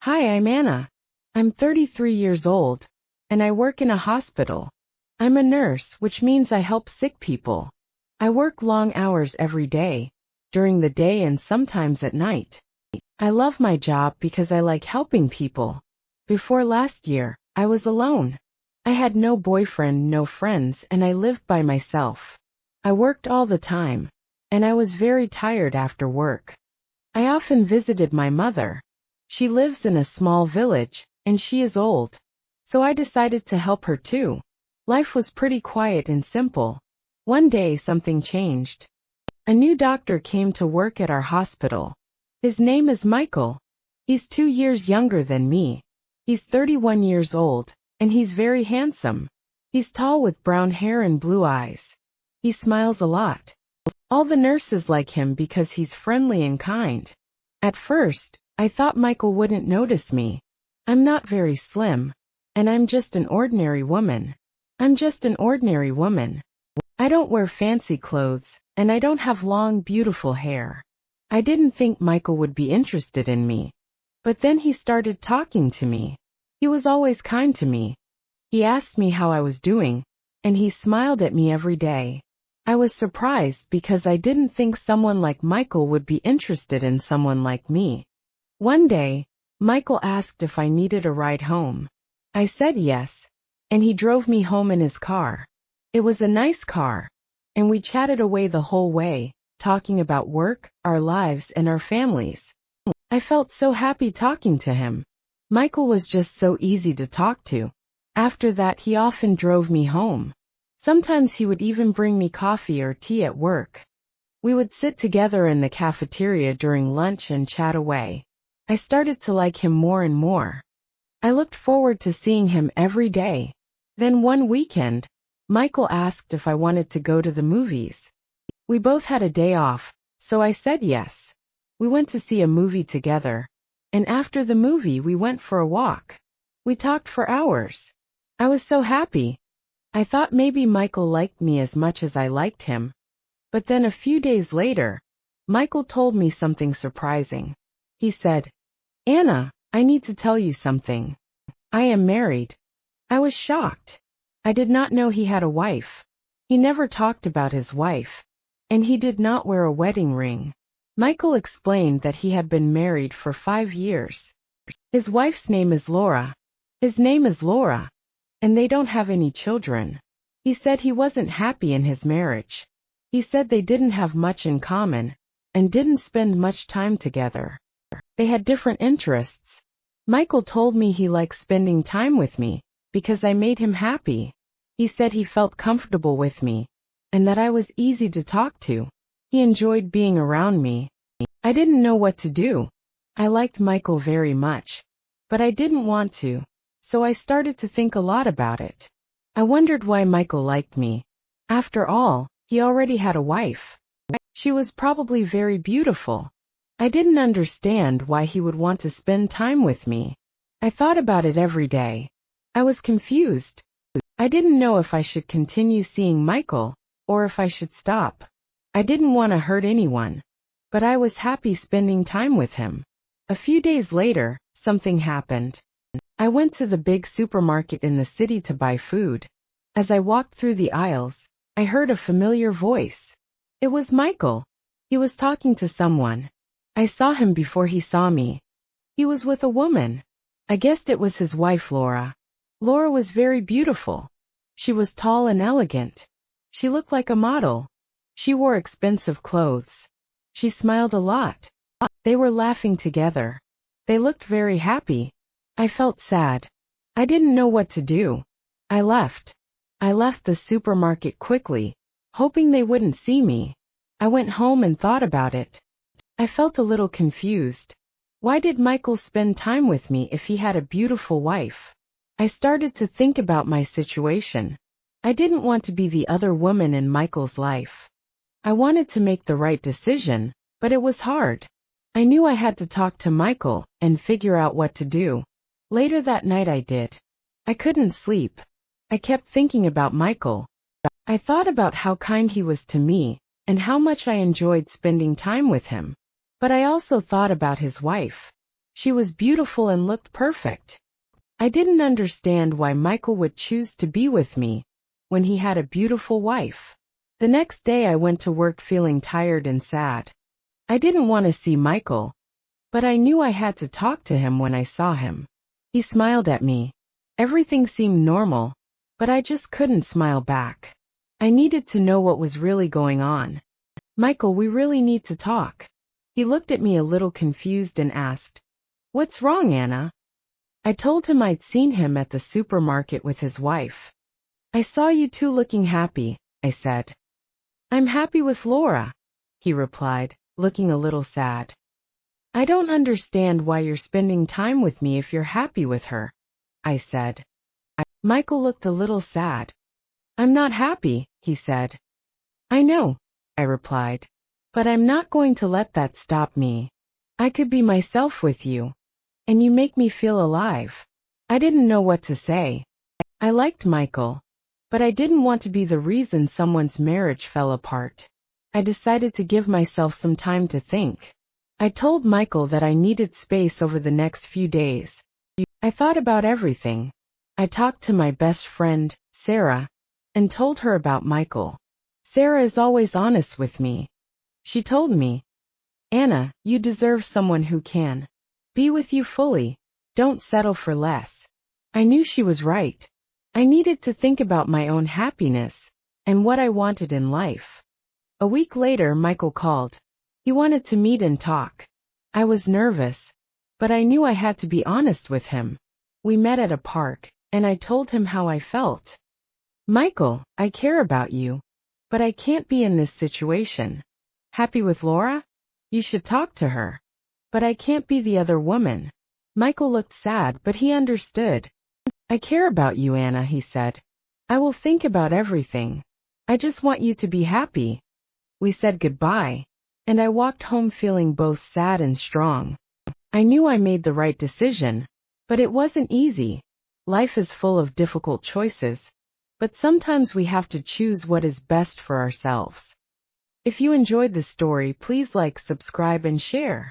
Hi, I'm Anna. I'm 33 years old, and I work in a hospital. I'm a nurse, which means I help sick people. I work long hours every day, during the day and sometimes at night. I love my job because I like helping people. Before last year, I was alone. I had no boyfriend, no friends, and I lived by myself. I worked all the time, and I was very tired after work. I often visited my mother. She lives in a small village, and she is old. So I decided to help her too. Life was pretty quiet and simple. One day something changed. A new doctor came to work at our hospital. His name is Michael. He's 2 years younger than me. He's 31 years old, and he's very handsome. He's tall with brown hair and blue eyes. He smiles a lot. All the nurses like him because he's friendly and kind. At first, I thought Michael wouldn't notice me. I'm not very slim, and I'm just an ordinary woman. I don't wear fancy clothes, and I don't have long, beautiful hair. I didn't think Michael would be interested in me. But then he started talking to me. He was always kind to me. He asked me how I was doing, and he smiled at me every day. I was surprised because I didn't think someone like Michael would be interested in someone like me. One day, Michael asked if I needed a ride home. I said yes, and he drove me home in his car. It was a nice car, and we chatted away the whole way, talking about work, our lives, and our families. I felt so happy talking to him. Michael was just so easy to talk to. After that, he often drove me home. Sometimes he would even bring me coffee or tea at work. We would sit together in the cafeteria during lunch and chat away. I started to like him more and more. I looked forward to seeing him every day. Then one weekend, Michael asked if I wanted to go to the movies. We both had a day off, so I said yes. We went to see a movie together, and after the movie we went for a walk. We talked for hours. I was so happy. I thought maybe Michael liked me as much as I liked him. But then a few days later, Michael told me something surprising. He said, "Anna, I need to tell you something. I am married." I was shocked. I did not know he had a wife. He never talked about his wife, and he did not wear a wedding ring. Michael explained that he had been married for 5 years. His wife's name is Laura. His name is Laura, and they don't have any children. He said he wasn't happy in his marriage. He said they didn't have much in common, and didn't spend much time together. They had different interests. Michael told me he liked spending time with me, because I made him happy. He said he felt comfortable with me, and that I was easy to talk to. He enjoyed being around me. I didn't know what to do. I liked Michael very much, but I didn't want to, so I started to think a lot about it. I wondered why Michael liked me. After all, he already had a wife. She was probably very beautiful. I didn't understand why he would want to spend time with me. I thought about it every day. I was confused. I didn't know if I should continue seeing Michael, or if I should stop. I didn't want to hurt anyone, but I was happy spending time with him. A few days later, something happened. I went to the big supermarket in the city to buy food. As I walked through the aisles, I heard a familiar voice. It was Michael. He was talking to someone. I saw him before he saw me. He was with a woman. I guessed it was his wife, Laura. Laura was very beautiful. She was tall and elegant. She looked like a model. She wore expensive clothes. She smiled a lot. They were laughing together. They looked very happy. I felt sad. I didn't know what to do. I left. I left the supermarket quickly, hoping they wouldn't see me. I went home and thought about it. I felt a little confused. Why did Michael spend time with me if he had a beautiful wife? I started to think about my situation. I didn't want to be the other woman in Michael's life. I wanted to make the right decision, but it was hard. I knew I had to talk to Michael and figure out what to do. Later that night I did. I couldn't sleep. I kept thinking about Michael. I thought about how kind he was to me, and how much I enjoyed spending time with him. But I also thought about his wife. She was beautiful and looked perfect. I didn't understand why Michael would choose to be with me when he had a beautiful wife. The next day I went to work feeling tired and sad. I didn't want to see Michael, but I knew I had to talk to him when I saw him. He smiled at me. Everything seemed normal, but I just couldn't smile back. I needed to know what was really going on. Michael, we really need to talk. He looked at me a little confused and asked, "What's wrong, Anna?" I told him I'd seen him at the supermarket with his wife. "I saw you two looking happy," I said. "I'm happy with Laura," he replied, looking a little sad. "I don't understand why you're spending time with me if you're happy with her," I said. Michael looked a little sad. "I'm not happy," he said. "I know," I replied, "but I'm not going to let that stop me. I could be myself with you, and you make me feel alive." I didn't know what to say. I liked Michael, but I didn't want to be the reason someone's marriage fell apart. I decided to give myself some time to think. I told Michael that I needed space over the next few days. I thought about everything. I talked to my best friend, Sarah, and told her about Michael. Sarah is always honest with me. She told me, "Anna, you deserve someone who can be with you fully. Don't settle for less." I knew she was right. I needed to think about my own happiness and what I wanted in life. A week later, Michael called. He wanted to meet and talk. I was nervous, but I knew I had to be honest with him. We met at a park, and I told him how I felt. "Michael, I care about you, but I can't be in this situation. Happy with Laura? You should talk to her. But I can't be the other woman." Michael looked sad, but he understood. "I care about you, Anna," he said. "I will think about everything. I just want you to be happy." We said goodbye, and I walked home feeling both sad and strong. I knew I made the right decision, but it wasn't easy. Life is full of difficult choices, but sometimes we have to choose what is best for ourselves. If you enjoyed this story, please like, subscribe, and share.